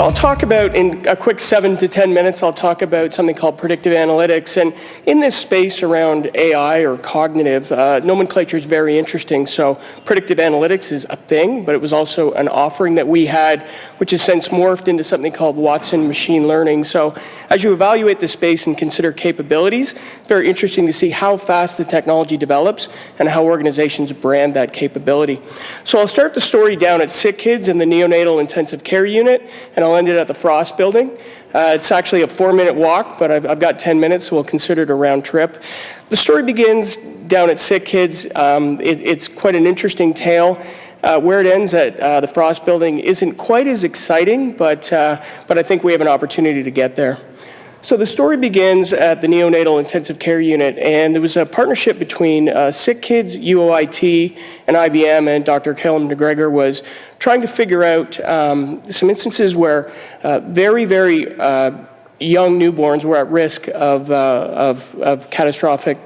So I'll talk about, in a quick 7 to 10 minutes, I'll talk about something called predictive analytics. And in this space around AI or cognitive, nomenclature is very interesting. So predictive analytics is a thing, but it was also an offering that we had, which has since morphed into something called Watson machine learning. So as you evaluate the space and consider capabilities, it's very interesting to see how fast the technology develops and how organizations brand that capability. So I'll start the story down at Sick Kids in the Neonatal Intensive Care Unit, and I'll end it at the Frost Building. It's actually a 4-minute walk, but I've got 10 minutes, so we'll consider it a round trip. The story begins down at Sick Kids. It's quite an interesting tale. Where it ends at the Frost Building isn't quite as exciting, but I think we have an opportunity to get there. So the story begins at the Neonatal Intensive Care Unit, and there was a partnership between Sick Kids, UOIT, and IBM, and Dr. Caleb McGregor was trying to figure out some instances where very young newborns were at risk of catastrophic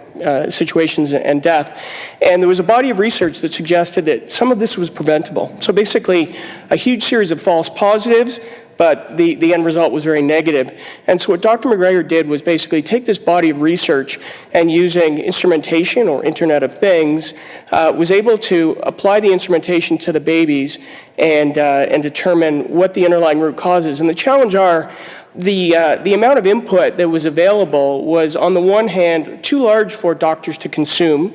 situations and death. And there was a body of research that suggested that some of this was preventable. So basically, a huge series of false positives, but the end result was very negative. And so what Dr. McGregor did was basically take this body of research and using instrumentation or Internet of Things, was able to apply the instrumentation to the babies and determine what the underlying root causes. And the challenge are, the amount of input that was available was, on the one hand, too large for doctors to consume,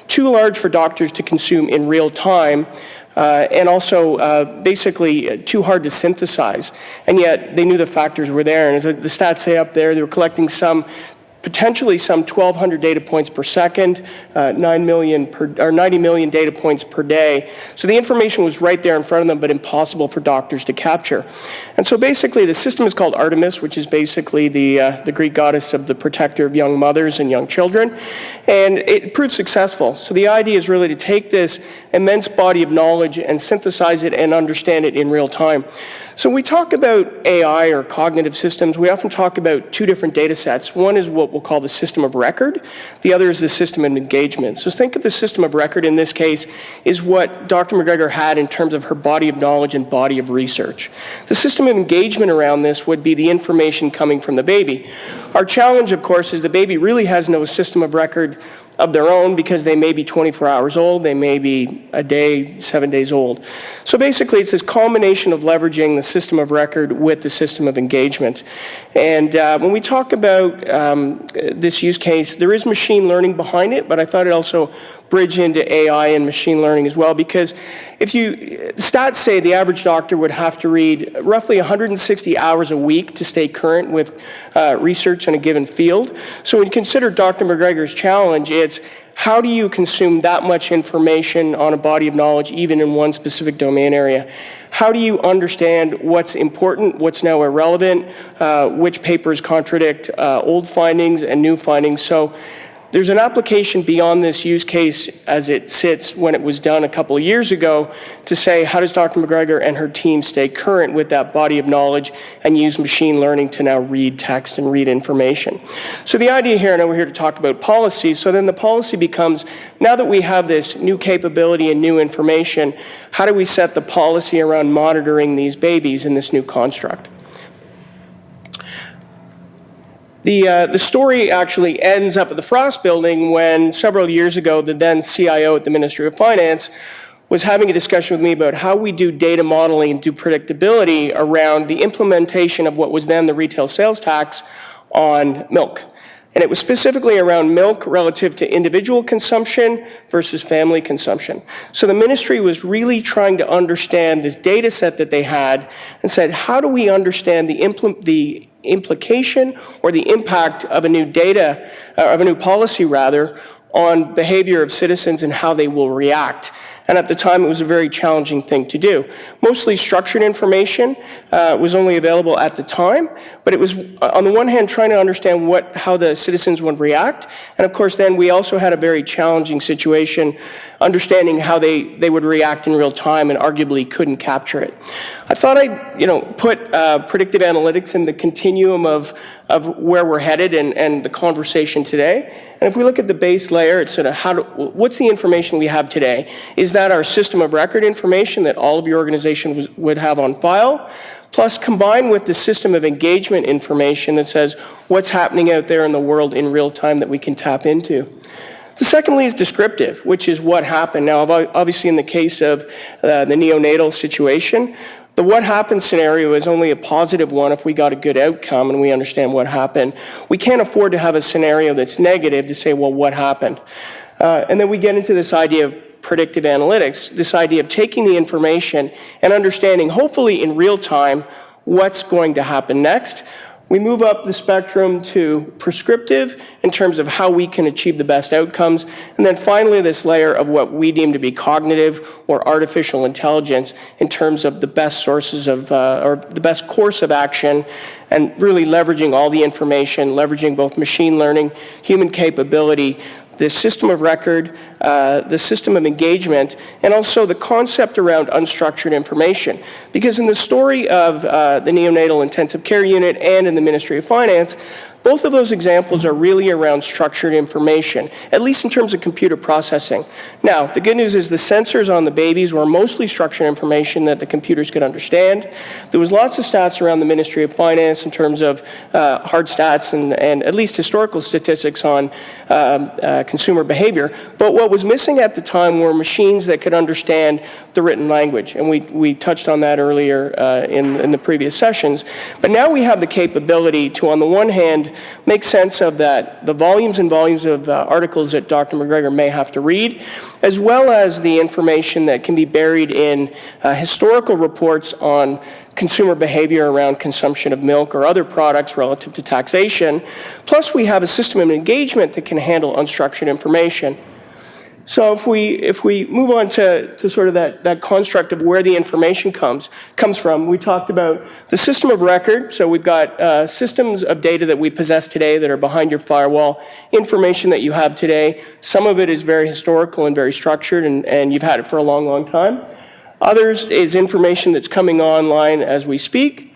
too large for doctors to consume in real time, and also basically too hard to synthesize. And yet they knew the factors were there. And as the stats say up there, they were collecting potentially some 1,200 data points per second, 90 million data points per day. So the information was right there in front of them, but impossible for doctors to capture. And so basically the system is called Artemis, which is basically the Greek goddess of the protector of young mothers and young children. And it proved successful. So the idea is really to take this immense body of knowledge and synthesize it and understand it in real time. So when we talk about AI or cognitive systems, we often talk about two different data sets. One is what we'll call the system of record. The other is the system of engagement. So think of the system of record in this case is what Dr. McGregor had in terms of her body of knowledge and body of research. The system of engagement around this would be the information coming from the baby. Our challenge, of course, is the baby really has no system of record of their own because they may be 24 hours old, they may be a day, 7 days old. So basically it's this combination of leveraging the system of record with the system of engagement. And when we talk about this use case, there is machine learning behind it, but I thought it also bridge into AI and machine learning as well, because stats say the average doctor would have to read roughly 160 hours a week to stay current with research in a given field. So when you consider Dr. McGregor's challenge, it's how do you consume that much information on a body of knowledge, even in one specific domain area? How do you understand what's important, what's now irrelevant, which papers contradict old findings and new findings? So there's an application beyond this use case as it sits when it was done a couple of years ago to say, how does Dr. McGregor and her team stay current with that body of knowledge and use machine learning to now read text and read information? So the idea here, and we're here to talk about policy, so then the policy becomes, now that we have this new capability and new information, how do we set the policy around monitoring these babies in this new construct? The story actually ends up at the Frost Building when several years ago, the then CIO at the Ministry of Finance was having a discussion with me about how we do data modeling and do predictability around the implementation of what was then the retail sales tax on milk. And it was specifically around milk relative to individual consumption versus family consumption. So the ministry was really trying to understand this data set that they had and said, how do we understand the implication or the impact of a new policy on behavior of citizens and how they will react. And at the time, it was a very challenging thing to do. Mostly structured information was only available at the time, but it was, on the one hand, trying to understand how the citizens would react. And of course, then we also had a very challenging situation, understanding how they would react in real time and arguably couldn't capture it. I thought I'd put predictive analytics in the continuum of where we're headed and the conversation today. And if we look at the base layer, it's sort of what's the information we have today? Is that our system of record information that all of your organization would have on file? plus combined with the system of engagement information that says what's happening out there in the world in real time that we can tap into. The secondly is descriptive, which is what happened. Now, obviously in the case of the neonatal situation, the what happened scenario is only a positive one if we got a good outcome and we understand what happened. We can't afford to have a scenario that's negative to say, well, what happened? And then we get into this idea of predictive analytics, this idea of taking the information and understanding, hopefully in real time, what's going to happen next. We move up the spectrum to prescriptive in terms of how we can achieve the best outcomes. And then finally, this layer of what we deem to be cognitive or artificial intelligence in terms of the best sources of, or the best course of action, and really leveraging all the information, leveraging both machine learning, human capability, the system of record, the system of engagement, and also the concept around unstructured information. Because in the story of the neonatal intensive care unit and in the Ministry of Finance, both of those examples are really around structured information, at least in terms of computer processing. Now, the good news is the sensors on the babies were mostly structured information that the computers could understand. There was lots of stats around the Ministry of Finance in terms of hard stats and at least historical statistics on consumer behavior. But what was missing at the time were machines that could understand the written language. And we touched on that earlier in the previous sessions. But now we have the capability to, on the one hand, make sense of that, the volumes and volumes of articles that Dr. McGregor may have to read, as well as the information that can be buried in historical reports on consumer behavior around consumption of milk or other products relative to taxation. Plus, we have a system of engagement that can handle unstructured information. So if we move on to sort of that construct of where the information comes from, we talked about the system of record. So we've got systems of data that we possess today that are behind your firewall, information that you have today. Some of it is very historical and very structured, and you've had it for a long, long time. Others is information that's coming online as we speak.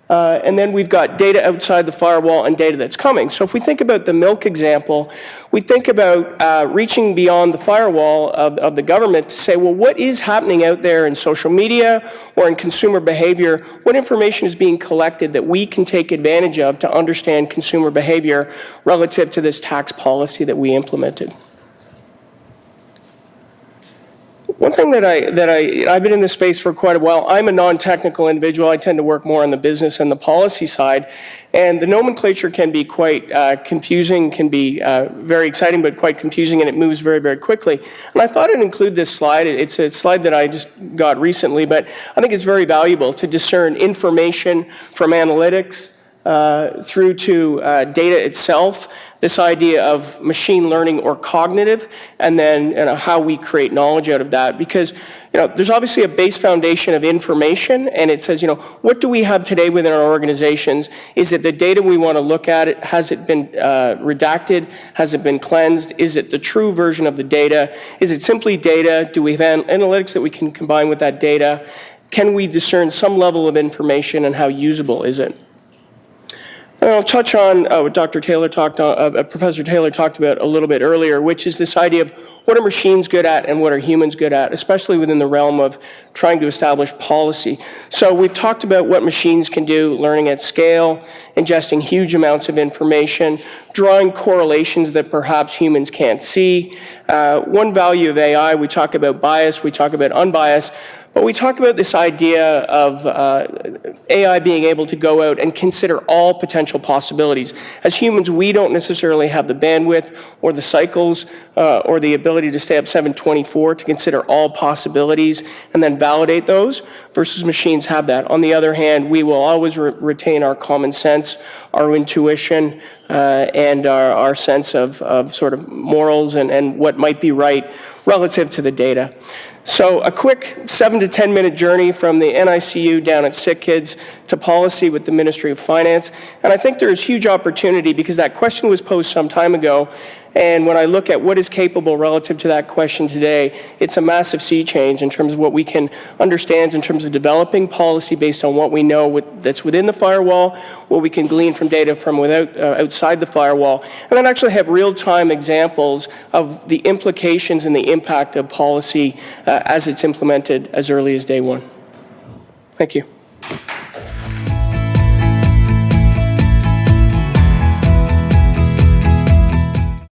And then we've got data outside the firewall and data that's coming. So if we think about the milk example, we think about reaching beyond the firewall of the government to say, well, what is happening out there in social media or in consumer behavior? What information is being collected that we can take advantage of to understand consumer behavior relative to this tax policy that we implemented? One thing that I've been in this space for quite a while. I'm a non-technical individual. I tend to work more on the business and the policy side. And the nomenclature can be quite confusing, can be very exciting, but quite confusing, and it moves very, very quickly. And I thought I'd include this slide. It's a slide that I just got recently, but I think it's very valuable to discern information from analytics through to data itself, this idea of machine learning or cognitive, and then how we create knowledge out of that. Because there's obviously a base foundation of information, and it says, what do we have today within our organizations? Is it the data we want to look at? Has it been redacted? Has it been cleansed? Is it the true version of the data? Is it simply data? Do we have analytics that we can combine with that data? Can we discern some level of information, and how usable is it? And I'll touch on what Professor Taylor talked about a little bit earlier, which is this idea of what are machines good at and what are humans good at, especially within the realm of trying to establish policy. So we've talked about what machines can do, learning at scale, ingesting huge amounts of information, drawing correlations that perhaps humans can't see. One value of AI, we talk about bias, we talk about unbiased, but we talk about this idea of AI being able to go out and consider all potential possibilities. As humans, we don't necessarily have the bandwidth or the cycles or the ability to stay up 7/24 to consider all possibilities and then validate those, versus machines have that. On the other hand, we will always retain our common sense, our intuition, and our sense of sort of morals and what might be right relative to the data. So a quick 7 to 10 minute journey from the NICU down at Sick Kids to policy with the Ministry of Finance. And I think there is huge opportunity because that question was posed some time ago. And when I look at what is capable relative to that question today, it's a massive sea change in terms of what we can understand in terms of developing policy based on what we know that's within the firewall, what we can glean from data from outside the firewall, and then actually have real-time examples of the implications and the impact of policy as it's implemented as early as day one. Thank you.